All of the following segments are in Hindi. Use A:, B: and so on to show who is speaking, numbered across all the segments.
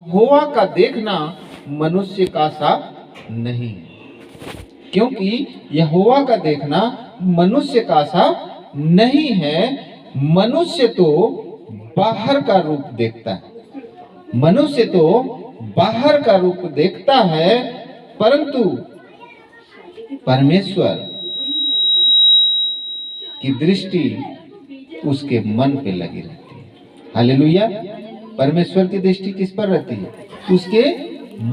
A: यहोवा का देखना मनुष्य का सा नहीं है, क्योंकि यहोवा का देखना मनुष्य का सा नहीं है। मनुष्य तो बाहर का रूप देखता है, मनुष्य तो बाहर का रूप देखता है, परंतु परमेश्वर की दृष्टि उसके मन पे लगी रहती है। हालेलुया। परमेश्वर की दृष्टि किस पर रहती है? उसके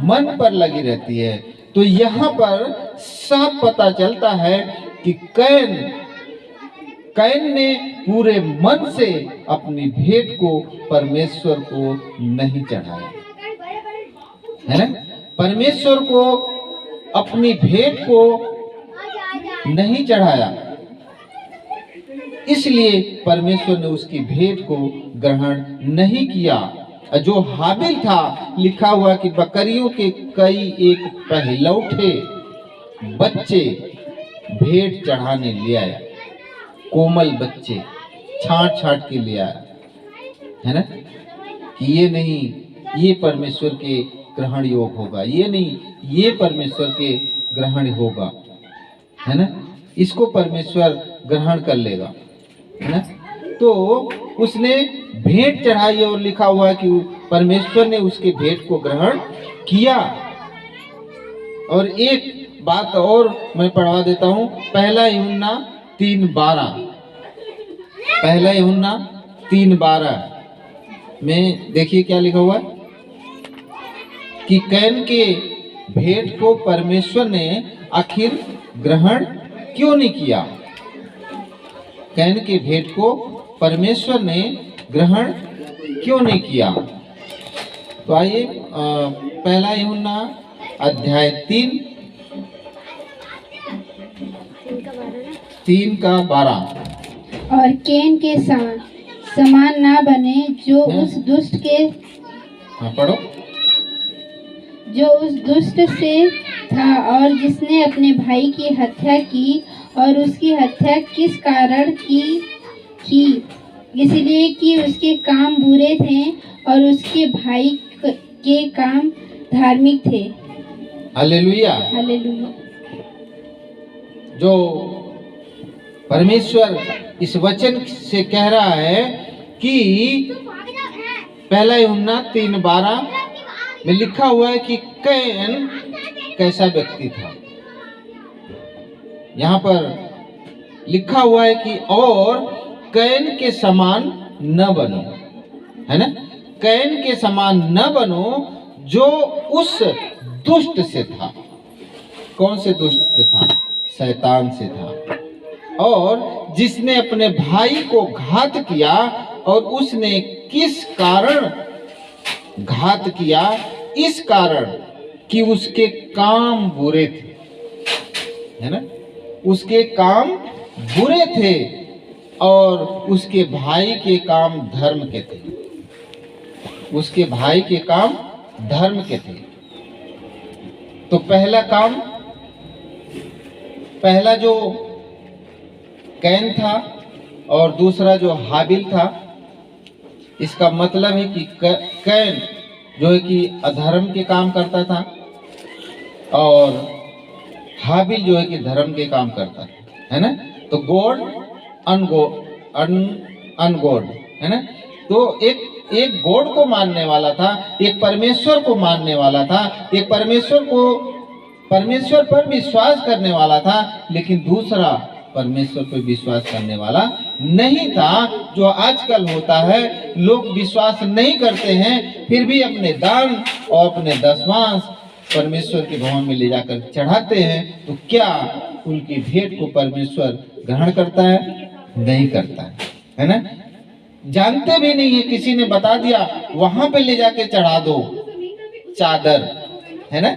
A: मन पर लगी रहती है। तो यहाँ पर साफ पता चलता है कि कैन ने पूरे मन से अपनी भेंट को परमेश्वर को नहीं चढ़ाया, है ना? परमेश्वर को अपनी भेंट को नहीं चढ़ाया, इसलिए परमेश्वर ने उसकी भेंट को ग्रहण नहीं किया। जो हाबिल था, लिखा हुआ कि बकरियों के कई एक पहलौठे बच्चे भेंट चढ़ाने ले आया, कोमल बच्चे छांट छांट के ले आया, है ना? कि ये नहीं, ये परमेश्वर के ग्रहण योग होगा, ये नहीं, ये परमेश्वर के ग्रहण होगा, है ना? इसको परमेश्वर ग्रहण कर लेगा, है ना? तो उसने भेंट चढ़ाई और लिखा हुआ है कि परमेश्वर ने उसके भेंट को ग्रहण किया। और एक बात और मैं पढ़वा देता हूं, पहला यूहन्ना 3:12, पहला यूहन्ना 3:12 में देखिए क्या लिखा हुआ है कि कैन के भेंट को परमेश्वर ने आखिर ग्रहण क्यों नहीं किया? कैन के भेंट को परमेश्वर ने ग्रहण क्यों नहीं किया? तो आइए पहला यूहन्ना अध्याय 3:12।
B: और कैन के समान ना बने जो उस दुष्ट के,
A: हाँ पढ़ो,
B: जो उस दुष्ट से था और जिसने अपने भाई की हत्या की, और उसकी हत्या किस कारण की इसलिए कि उसके काम बुरे थे और उसके भाई के काम धार्मिक थे।
A: हालेलुया।
B: हालेलुया।
A: जो परमेश्वर इस वचन से कह रहा है कि पहला यूहन्ना 3:12 में लिखा हुआ है कि कैन कैसा व्यक्ति था। यहाँ पर लिखा हुआ है कि और कैन के समान न बनो, है ना? कैन के समान न बनो जो उस दुष्ट से था। कौन से दुष्ट से था? शैतान से था। और जिसने अपने भाई को घात किया, और उसने किस कारण घात किया? इस कारण कि उसके काम बुरे थे, है ना? उसके काम बुरे थे और उसके भाई के काम धर्म के थे। उसके भाई के काम धर्म के थे। तो पहला काम, पहला जो कैन था और दूसरा जो हाबिल था, इसका मतलब है कि कैन जो है कि अधर्म के काम करता था और हाबिल जो है कि धर्म के काम करता है ना? तो गॉड अनगॉड, है ना? तो एक गॉड को मानने वाला था, एक परमेश्वर को मानने वाला था, एक परमेश्वर पर विश्वास करने वाला था, लेकिन दूसरा परमेश्वर पर विश्वास करने वाला नहीं था। जो आजकल होता है, लोग विश्वास नहीं करते हैं, फिर भी अपने दान और अपने दशमांश परमेश्वर के भवन में ले जाकर चढ़ाते हैं। तो क्या उनकी भेंट को परमेश्वर ग्रहण करता है? नहीं करता है ना? जानते भी नहीं है, किसी ने बता दिया वहां पे ले जाके चढ़ा दो चादर, है ना,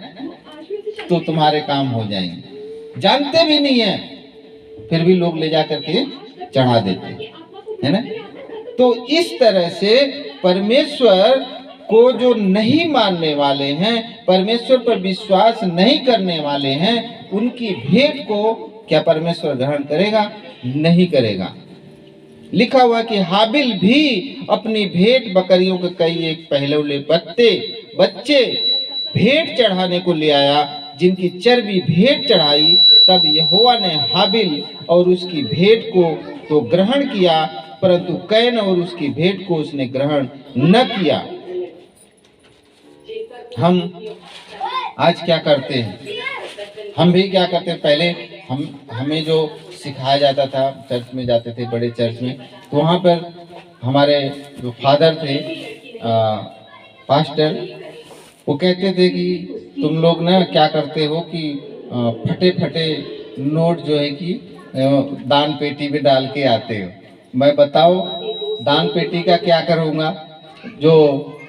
A: तो तुम्हारे काम हो जाएंगे। जानते भी नहीं है, फिर भी लोग ले जाकर के चढ़ा देते, है ना? तो इस तरह से परमेश्वर को जो नहीं मानने वाले हैं, परमेश्वर पर विश्वास नहीं करने वाले हैं, उनकी भेंट को क्या परमेश्वर ग्रहण करेगा? नहीं करेगा। लिखा हुआ कि हाबिल भी अपनी भेंट बकरियों के कई एक पहलौले बच्चे भेंट चढ़ाने को ले आया, जिनकी चर्बी भेंट चढ़ाई। तब यहोवा ने हाबिल और उसकी भेंट को तो ग्रहण किया, परंतु कैन और उसकी भेंट को उसने ग्रहण न किया। हम आज क्या करते हैं? हम भी क्या करते हैं? पहले हमें जो सिखाया जाता था, चर्च में जाते थे, बड़े चर्च में, तो वहाँ पर हमारे जो फादर थे, पास्टर, वो कहते थे कि तुम लोग ना क्या करते हो कि फटे फटे नोट जो है कि दान पेटी में डाल के आते हो। मैं बताओ दान पेटी का क्या करूँगा? जो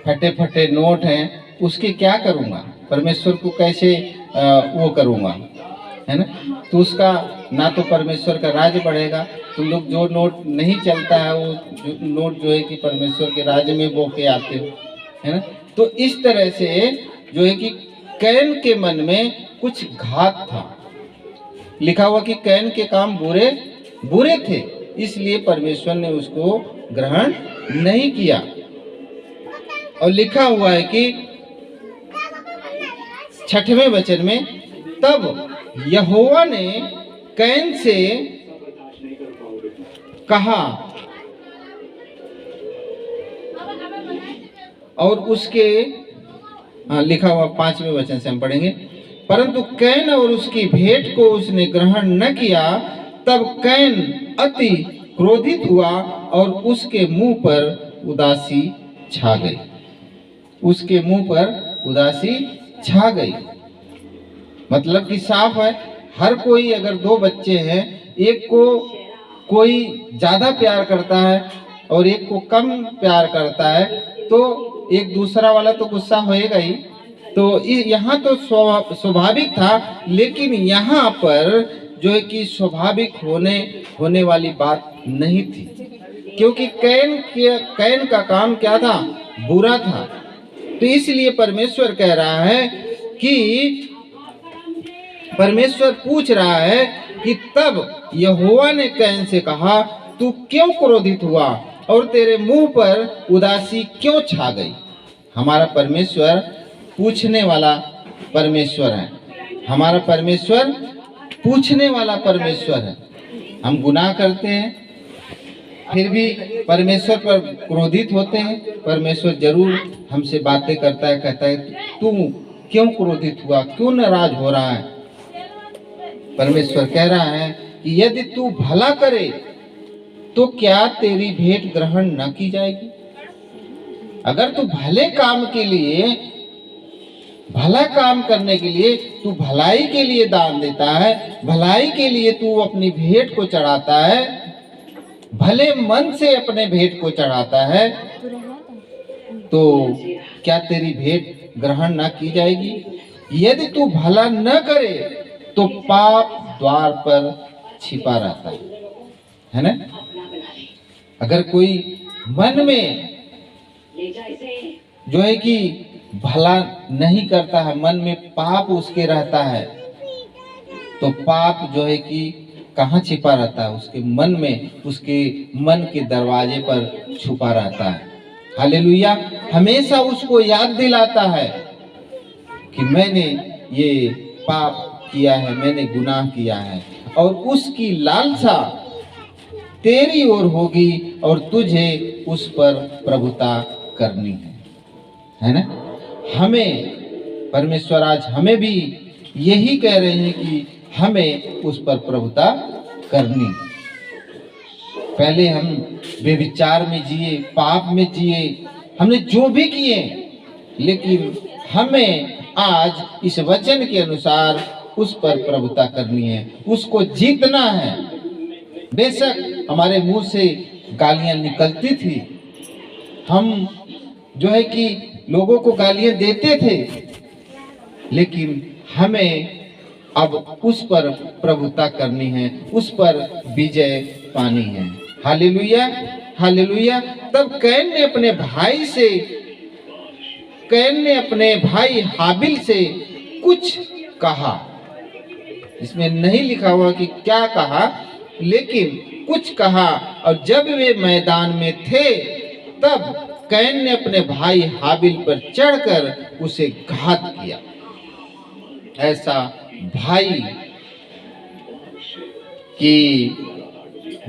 A: फटे फटे नोट हैं उसके क्या करूँगा? परमेश्वर को कैसे वो करूँगा, है ना? तो उसका ना तो परमेश्वर का राज्य बढ़ेगा। तुम लोग जो नोट नहीं चलता है वो नोट जो है कि परमेश्वर के राज्य में बो के आते हो, है ना? तो इस तरह से जो है कि कैन के मन में कुछ घात था। लिखा हुआ कि कैन के काम बुरे थे, इसलिए परमेश्वर ने उसको ग्रहण नहीं किया। और लिखा हुआ है कि 6वें वचन में, तब यहोवा ने कैन से कहा और उसके लिखा हुआ 5वें वचन से हम पढ़ेंगे, परंतु कैन और उसकी भेंट को उसने ग्रहण न किया। तब कैन अति क्रोधित हुआ और उसके मुंह पर उदासी छा गई। उसके मुंह पर उदासी छा गई। मतलब कि साफ है, हर कोई अगर 2 बच्चे हैं, एक को कोई ज्यादा प्यार करता है और एक को कम प्यार करता है, तो एक दूसरा वाला तो गुस्सा होएगा ही। तो यहाँ तो स्वाभाविक था, लेकिन यहाँ पर जो है कि स्वाभाविक होने वाली बात नहीं थी, क्योंकि कैन का काम क्या था? बुरा था। तो इसलिए परमेश्वर कह रहा है कि परमेश्वर पूछ रहा है कि तब यहोवा ने कैन से कहा, तू क्यों क्रोधित हुआ और तेरे मुंह पर उदासी क्यों छा गई? हमारा परमेश्वर पूछने वाला परमेश्वर है। हमारा परमेश्वर पूछने वाला परमेश्वर है। हम गुनाह करते हैं, फिर भी परमेश्वर पर क्रोधित होते हैं। परमेश्वर जरूर हमसे बातें करता है, कहता है तू क्यों क्रोधित हुआ, क्यों नाराज हो रहा है? परमेश्वर कह रहा है कि यदि तू भला करे तो क्या तेरी भेंट ग्रहण न की जाएगी? अगर तू भले काम के लिए, भला काम करने के लिए, तू भलाई के लिए दान देता है, भलाई के लिए तू अपनी भेंट को चढ़ाता है, भले मन से अपने भेंट को चढ़ाता है, तो क्या तेरी भेंट ग्रहण ना की जाएगी? यदि तू भला न करे तो पाप द्वार पर छिपा रहता है ना? अगर कोई मन में जो है कि भला नहीं करता है, मन में पाप उसके रहता है, तो पाप जो है कि कहाँ छिपा रहता है? उसके मन में, उसके मन के दरवाजे पर छुपा रहता है। हालेलुया! हमेशा उसको याद दिलाता है कि मैंने ये पाप किया है, मैंने गुनाह किया है, और उसकी लालसा तेरी ओर होगी और तुझे उस पर प्रभुता करनी है ना? हमें परमेश्वर आज हमें भी यही कह रहे हैं कि हमें उस पर प्रभुता करनी। पहले हम बेविचार में जिए, पाप में जिए, हमने जो भी किए, लेकिन हमें आज इस वचन के अनुसार उस पर प्रभुता करनी है, उसको जीतना है। बेशक हमारे मुंह से गालियां निकलती थी, हम जो है कि लोगों को गालियां देते थे, लेकिन हमें अब उस पर प्रभुता करनी है, उस पर विजय पानी है। Hallelujah, hallelujah. तब कैन ने अपने भाई हाबिल से कुछ कहा। इसमें नहीं लिखा हुआ कि क्या कहा, लेकिन कुछ कहा। और जब वे मैदान में थे तब कैन ने अपने भाई हाबिल पर चढ़कर उसे घात किया। ऐसा भाई कि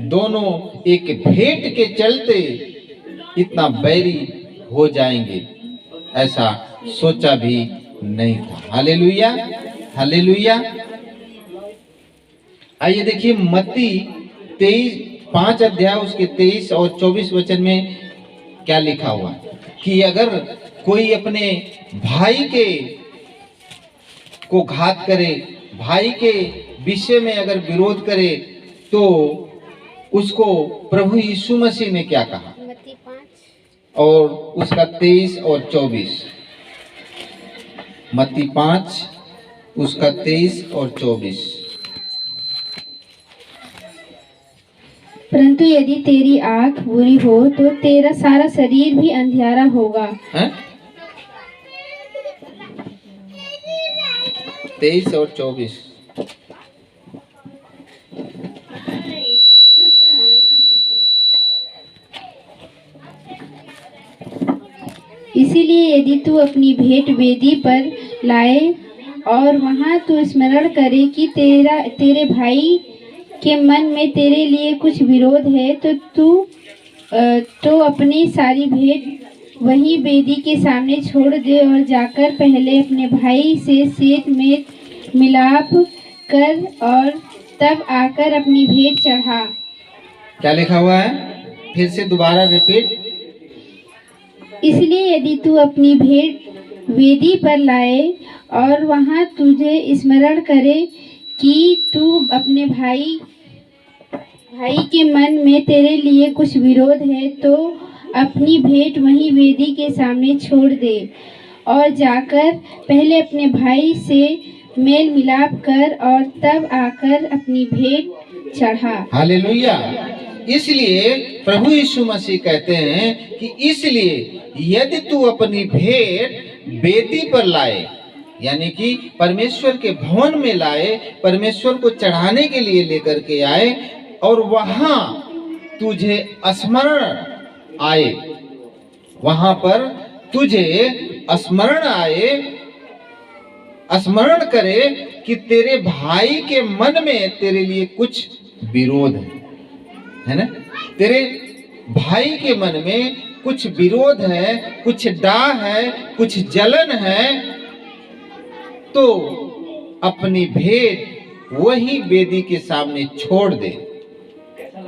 A: दोनों एक भेंट के चलते इतना बैरी हो जाएंगे, ऐसा सोचा भी नहीं था। Hallelujah, hallelujah. आइए देखिए मत्ती 5 अध्याय उसके 23 और 24 वचन में क्या लिखा हुआ कि अगर कोई अपने भाई के को घात करे, भाई के विषय में अगर विरोध करे, तो उसको प्रभु यीशु मसीह ने क्या कहा?
B: मत्ती 5
A: और उसका 23 और 24। मत्ती 5 उसका 23 और 24।
B: परंतु यदि तेरी आंख बुरी हो तो तेरा सारा शरीर भी अंधियारा होगा।
A: 23 और 24।
B: इसीलिए यदि तू अपनी भेंट वेदी पर लाए और वहां तू स्मरण करे कि तेरे भाई के मन में तेरे लिए कुछ विरोध है, तो अपनी सारी भेंट वही वेदी के सामने छोड़ दे और जाकर पहले अपने भाई से सेत में मिलाप कर और तब आकर अपनी भेंट चढ़ा।
A: क्या लिखा हुआ है? फिर से दोबारा रिपीट।
B: इसलिए यदि तू अपनी भेंट वेदी पर लाए और वहां तुझे स्मरण करे कि तू अपने भाई के मन में तेरे लिए कुछ विरोध है, तो अपनी भेंट वहीं वेदी के सामने छोड़ दे और जाकर पहले अपने भाई से मेल मिलाप कर और तब आकर अपनी भेंट चढ़ा।
A: हालेलुया। इसलिए प्रभु यीशु मसीह कहते हैं कि इसलिए यदि तू अपनी भेंट वेदी पर लाए, यानी कि परमेश्वर के भवन में लाए, परमेश्वर को चढ़ाने के लिए लेकर के आए, और वहां तुझे स्मरण आए, वहां पर तुझे स्मरण आए, स्मरण करे कि तेरे भाई के मन में तेरे लिए कुछ विरोध है ना? तेरे भाई के मन में कुछ विरोध है, कुछ डाह है, कुछ जलन है, तो अपनी भेंट वही वेदी के सामने छोड़ दे,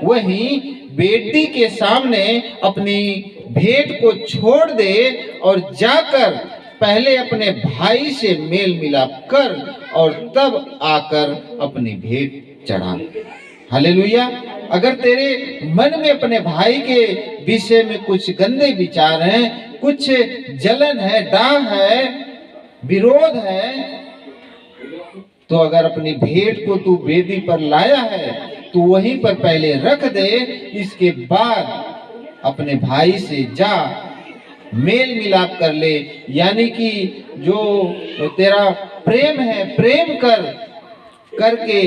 A: वही वेदी के सामने अपनी भेंट को छोड़ दे और जाकर पहले अपने भाई से मेल मिलाप कर और तब आकर अपनी भेंट चढ़ा। हालेलुया। अगर तेरे मन में अपने भाई के विषय में कुछ गंदे विचार हैं, कुछ जलन है, डाह है, विरोध है, तो अगर अपनी भेंट को तू वेदी पर लाया है तो वहीं पर पहले रख दे, इसके बाद अपने भाई से जा मेल मिलाप कर ले, यानी कि जो तेरा प्रेम है, प्रेम करके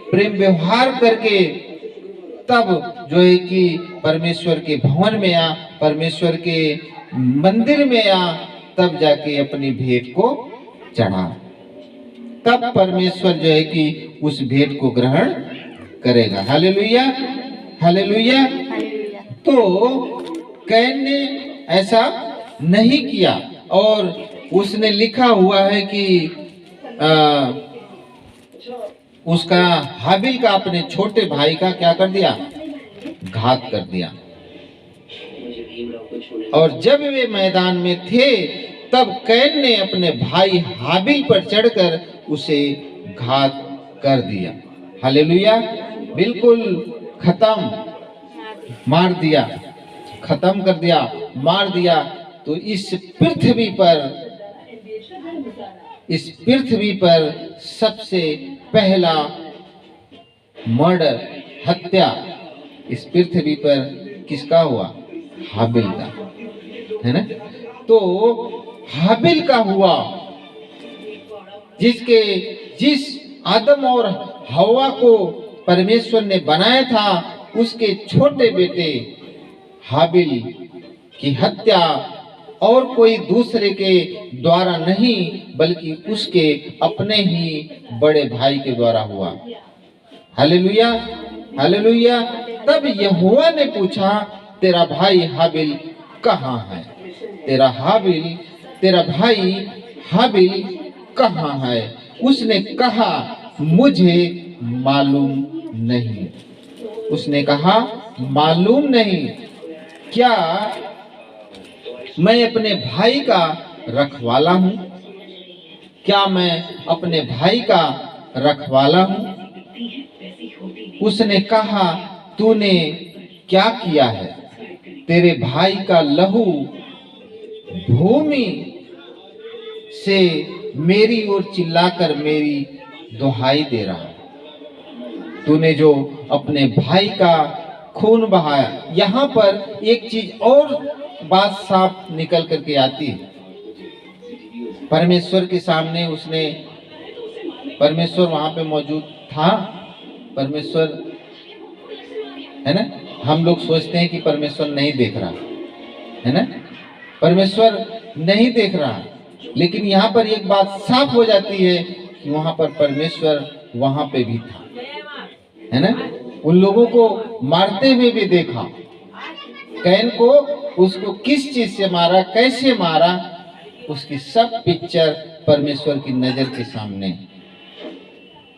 A: प्रेम व्यवहार करके तब जो है कि परमेश्वर के भवन में आ, परमेश्वर के मंदिर में आ, तब जाके अपनी भेंट को चढ़ा, तब परमेश्वर जो है कि उस भेंट को ग्रहण करेगा। Hallelujah, hallelujah. तो कैन ने ऐसा नहीं किया और उसने लिखा हुआ है कि उसका हाबिल का अपने छोटे भाई का क्या कर दिया? घात कर दिया। और जब वे मैदान में थे तब कैन ने अपने भाई हाबिल पर चढ़कर उसे घात कर दिया। हालेलुया। बिल्कुल खत्म, मार दिया, खत्म कर दिया, मार दिया। तो इस पृथ्वी पर सबसे पहला मर्डर, हत्या इस पृथ्वी पर किसका हुआ? हाबिल का, है ना? तो हाबिल का हुआ, जिस आदम और हवा को परमेश्वर ने बनाया था, उसके छोटे बेटे हाबिल की हत्या और कोई दूसरे के द्वारा नहीं बल्कि उसके अपने ही बड़े भाई के द्वारा हुआ। Hallelujah, hallelujah. तब यहोवा ने पूछा, तेरा भाई हाबिल कहाँ है? तेरा भाई हाबिल कहाँ है? उसने कहा, मुझे मालूम नहीं। उसने कहा, मालूम नहीं। क्या मैं अपने भाई का रखवाला हूँ? क्या मैं अपने भाई का रखवाला हूँ? उसने कहा, तूने क्या किया है? तेरे भाई का लहू भूमि से मेरी ओर चिल्लाकर मेरी दुहाई दे रहा है। तूने जो अपने भाई का खून बहाया। यहाँ पर एक चीज और बात साफ निकल करके आती है। परमेश्वर के सामने उसने, परमेश्वर वहां पे मौजूद था। परमेश्वर है ना, हम लोग सोचते हैं कि परमेश्वर नहीं देख रहा है ना, परमेश्वर नहीं देख रहा, लेकिन यहाँ पर एक बात साफ हो जाती है कि वहां पर परमेश्वर वहां पे भी था, है ना। उन लोगों को मारते हुए भी देखा। कैन को उसको किस चीज से मारा, कैसे मारा, उसकी सब पिक्चर परमेश्वर की नजर के सामने।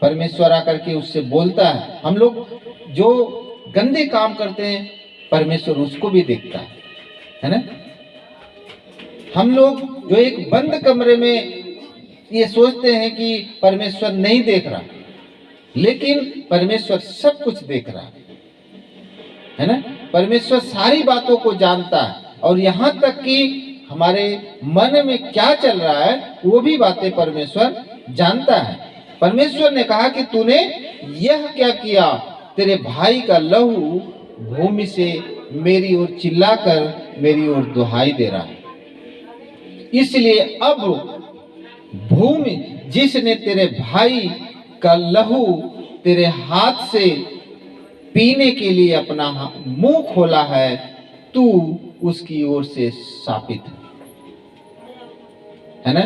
A: परमेश्वर आकर के उससे बोलता है। हम लोग जो गंदे काम करते हैं परमेश्वर उसको भी देखता है ना। हम लोग जो एक बंद कमरे में ये सोचते हैं कि परमेश्वर नहीं देख रहा, लेकिन परमेश्वर सब कुछ देख रहा है ना। परमेश्वर सारी बातों को जानता है और यहाँ तक कि हमारे मन में क्या चल रहा है वो भी बातें परमेश्वर जानता है। परमेश्वर ने कहा कि तूने यह क्या किया? तेरे भाई का लहू भूमि से मेरी ओर चिल्लाकर मेरी ओर दुहाई दे रहा है। इसलिए अब भूमि जिसने तेरे भाई का लहू तेरे हाथ से पीने के लिए अपना मुंह खोला है, तू उसकी ओर से शापित है ना।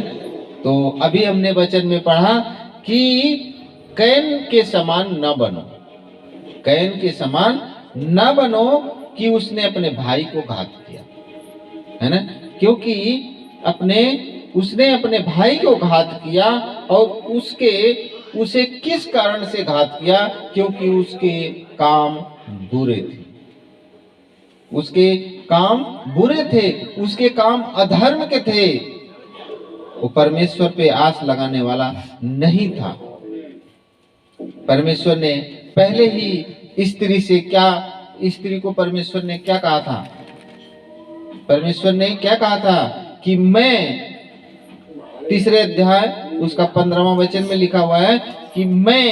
A: तो अभी हमने वचन में पढ़ा कि कैन के समान न बनो, कैन के समान न बनो कि उसने अपने भाई को घात किया, है ना। क्योंकि उसने अपने भाई को घात किया और उसे किस कारण से घात किया? क्योंकि उसके काम बुरे थे, उसके काम बुरे थे, उसके काम अधर्म के थे। वो परमेश्वर पे आस लगाने वाला नहीं था। परमेश्वर ने पहले ही स्त्री को परमेश्वर ने क्या कहा था? परमेश्वर ने क्या कहा था कि मैं, 3 अध्याय उसका 15वां वचन में लिखा हुआ है कि मैं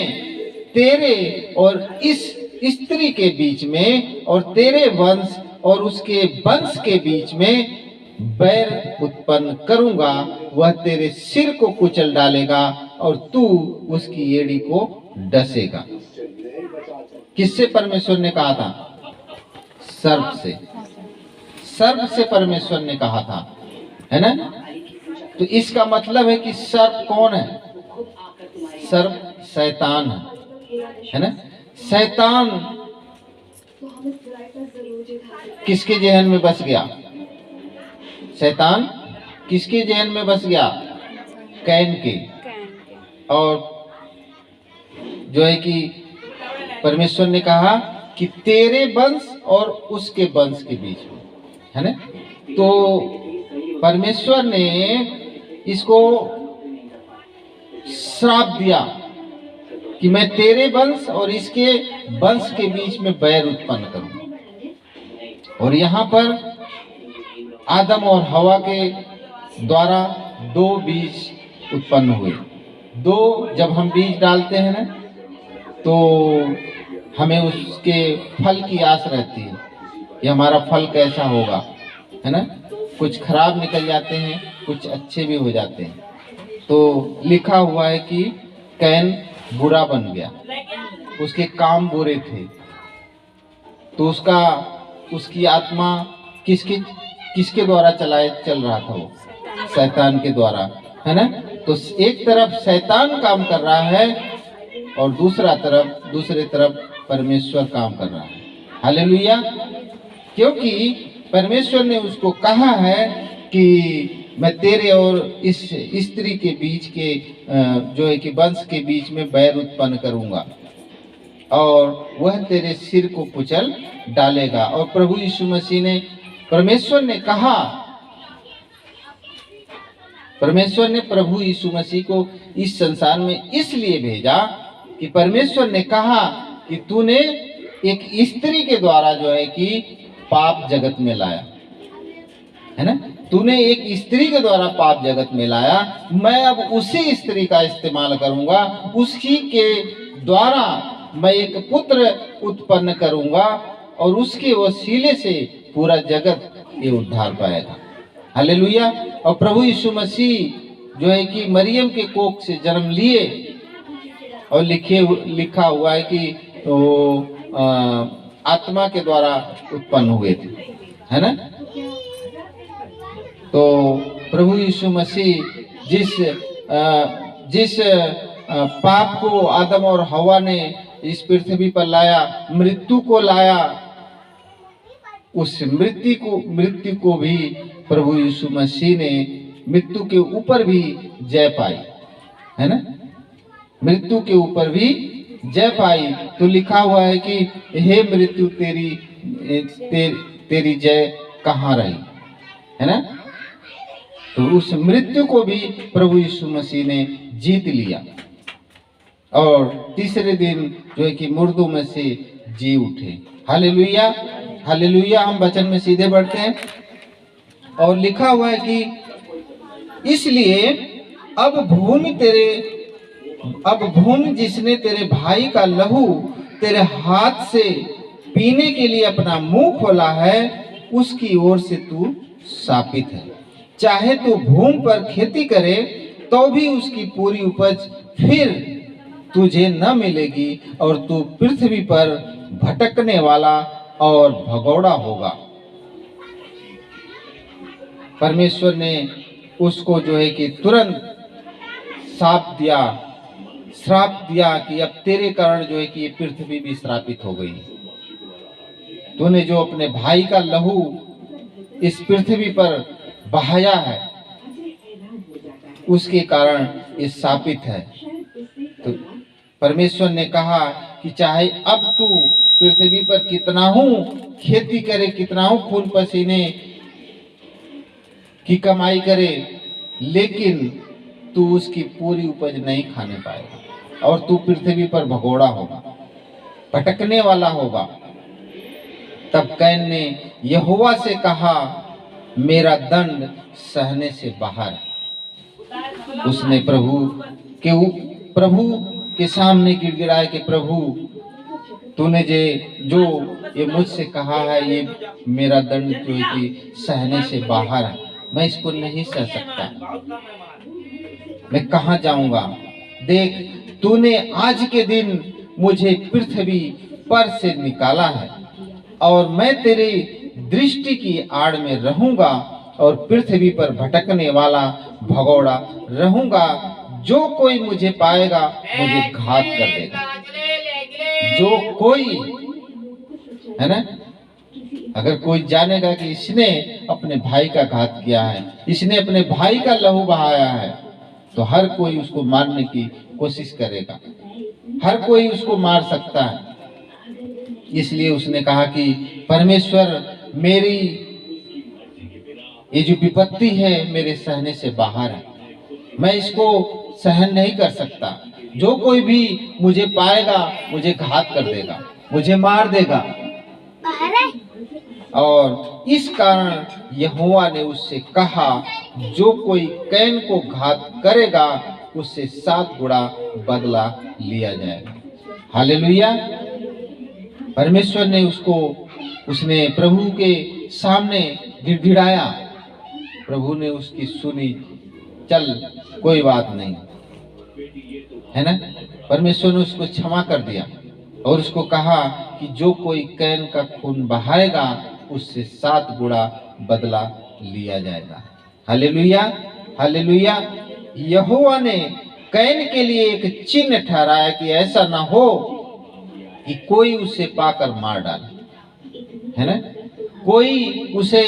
A: तेरे और इस स्त्री के बीच में और तेरे वंश और उसके वंश के बीच में बैर उत्पन्न करूंगा। वह तेरे सिर को कुचल डालेगा और तू उसकी एड़ी को डसेगा। किससे परमेश्वर ने कहा था? सर्प से। सर्प से परमेश्वर ने कहा था, है ना। तो इसका मतलब है कि सर्प कौन है? सर्प शैतान है ना। शैतान किसके जहन में बस गया? शैतान किसके जहन में बस गया? कैन के। और जो है कि परमेश्वर ने कहा कि तेरे वंश और उसके वंश के बीच में, है ना। तो परमेश्वर ने इसको श्राप दिया कि मैं तेरे वंश और इसके वंश के बीच में बैर उत्पन्न करूं। और यहाँ पर आदम और हवा के द्वारा 2 बीज उत्पन्न हुए। जब हम बीज डालते हैं ना तो हमें उसके फल की आस रहती है, ये हमारा फल कैसा होगा, है ना। कुछ खराब निकल जाते हैं, कुछ अच्छे भी हो जाते हैं। तो लिखा हुआ है कि कैन बुरा बन गया, उसके काम बुरे थे, तो उसकी आत्मा किसके द्वारा चल रहा था? वो शैतान के द्वारा, है ना। तो एक तरफ शैतान काम कर रहा है और दूसरे तरफ परमेश्वर काम कर रहा है। हालेलुया। क्योंकि परमेश्वर ने उसको कहा है कि मैं तेरे और इस स्त्री के बीच के जो है कि वंश के बीच में बैर उत्पन्न करूंगा और वह तेरे सिर को कुचल डालेगा। और प्रभु यीशु मसीह ने परमेश्वर ने प्रभु यीशु मसीह को इस संसार में इसलिए भेजा कि परमेश्वर ने कहा कि तूने एक स्त्री के द्वारा जो है कि पाप जगत में लाया, है ना। तूने एक स्त्री के द्वारा पाप जगत में लाया, मैं अब उसी स्त्री का इस्तेमाल करूंगा, उसी के द्वारा मैं एक पुत्र उत्पन्न करूंगा और उसके वसीले से पूरा जगत ये उद्धार पाएगा। हालेलुया। और प्रभु यीशु मसीह जो है कि मरियम के कोख से जन्म लिए और लिखा हुआ है कि वो आत्मा के द्वारा उत्पन्न हुए थे, है ना। तो प्रभु यीशु मसीह जिस पाप को आदम और हवा ने इस पृथ्वी पर लाया, मृत्यु को लाया, उस मृत्यु को भी प्रभु यीशु मसीह ने मृत्यु के ऊपर भी जय पाई, है ना। मृत्यु के ऊपर भी जय पाई। तो लिखा हुआ है कि हे मृत्यु तेरी जय कहाँ रही, है ना। तो उस मृत्यु को भी प्रभु यीशु मसीह ने जीत लिया और तीसरे दिन जो है कि मुर्दों में से जी उठे। Hallelujah, hallelujah. हम वचन में सीधे बढ़ते हैं और लिखा हुआ है कि इसलिए अब भूमि जिसने तेरे भाई का लहू तेरे हाथ से पीने के लिए अपना मुंह खोला है, उसकी ओर से तू शापित है। चाहे तू भूमि पर खेती करे तो भी उसकी पूरी उपज फिर तुझे न मिलेगी और तू पृथ्वी पर भटकने वाला और भगोड़ा होगा। परमेश्वर ने उसको जो है कि तुरंत श्राप दिया कि अब तेरे कारण जो है कि ये पृथ्वी भी श्रापित हो गई। तूने जो अपने भाई का लहू इस पृथ्वी पर बहाया है, उसके कारण ये शापित है। तो परमेश्वर ने कहा कि चाहे अब तू पृथ्वी पर कितना खेती करे, कितना खून पसीने की कमाई करे, लेकिन तू उसकी पूरी उपज नहीं खाने पाएगा और तू पृथ्वी पर भगोड़ा होगा, भटकने वाला होगा। तब कैन ने यहोवा से कहा, मेरा दंड सहने से बाहर है। उसने प्रभु के सामने गिड़गिड़ाए कि प्रभु तूने जो ये मुझसे कहा है, ये मेरा दंड जो है कि सहने से बाहर है, मैं इसको नहीं सह सकता, मैं कहाँ जाऊंगा। देख, तूने आज के दिन मुझे पृथ्वी पर से निकाला है और मैं तेरी दृष्टि की आड़ में रहूंगा और पृथ्वी पर भटकने वाला भगोड़ा रहूंगा। जो कोई मुझे पाएगा मुझे घात कर देगा। जो कोई, है ना, अगर कोई जानेगा कि इसने अपने भाई का घात किया है, इसने अपने भाई का लहू बहाया है, तो हर कोई उसको मारने की कोशिश करेगा, हर कोई उसको मार सकता है। इसलिए उसने कहा कि परमेश्वर, मेरी ये जो विपत्ति है मेरे सहने से बाहर है, मैं इसको सहन नहीं कर सकता। जो कोई भी मुझे पाएगा मुझे घात कर देगा, मुझे मार देगा। और इस कारण यहोवा ने उससे कहा, जो कोई कैन को घात करेगा उससे 7 गुना बदला लिया जाएगा। हालेलुया। परमेश्वर ने उसने प्रभु के सामने गिड़गिड़ाया, प्रभु ने उसकी सुनी, चल कोई बात नहीं, है ना। परमेश्वर ने उसको क्षमा कर दिया। और उसको कहा कि जो कोई कैन का खून बहाएगा उससे 7 गुना बदला लिया जाएगा। Hallelujah, hallelujah. यहोवा ने कैन के लिए एक चिन्ह ठहराया कि ऐसा ना हो कि कोई उसे पाकर मार डाले, है ना, कोई उसे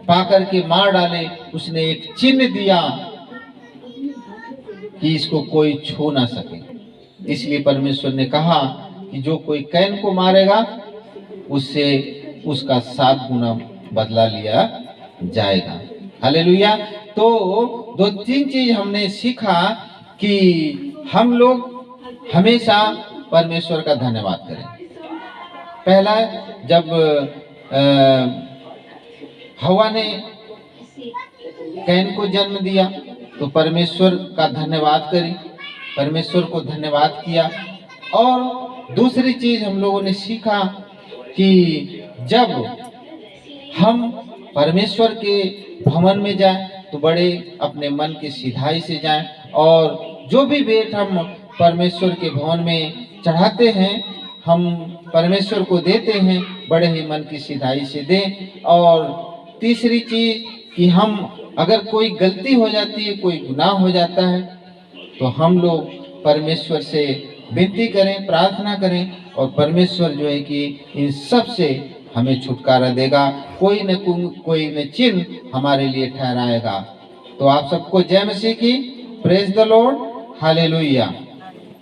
A: पाकर के मार डाले। उसने एक चिन्ह दिया कि इसको कोई छू ना सके। इसलिए परमेश्वर ने कहा कि जो कोई कैन को मारेगा उससे उसका 7 गुना बदला लिया जाएगा। हालेलुया। तो 2-3 चीज हमने सीखा कि हम लोग हमेशा परमेश्वर का धन्यवाद करें। पहला, जब हवा ने कैन को जन्म दिया तो परमेश्वर का धन्यवाद करी, परमेश्वर को धन्यवाद किया। और दूसरी चीज हम लोगों ने सीखा कि जब हम परमेश्वर के भवन में जाएं तो बड़े अपने मन की सिधाई से जाएं, और जो भी भेंट हम परमेश्वर के भवन में चढ़ाते हैं, हम परमेश्वर को देते हैं, बड़े ही मन की सिधाई से दें। और तीसरी चीज कि हम अगर कोई गलती हो जाती है, कोई गुनाह हो जाता है, तो हम लोग परमेश्वर से विनती करें, प्रार्थना करें, और परमेश्वर जो है कि इन सब से हमें छुटकारा देगा, कोई न चिन्ह हमारे लिए ठहराएगा। तो आप सबको जय मसीह की, प्रेज द लॉर्ड, हालेलुया।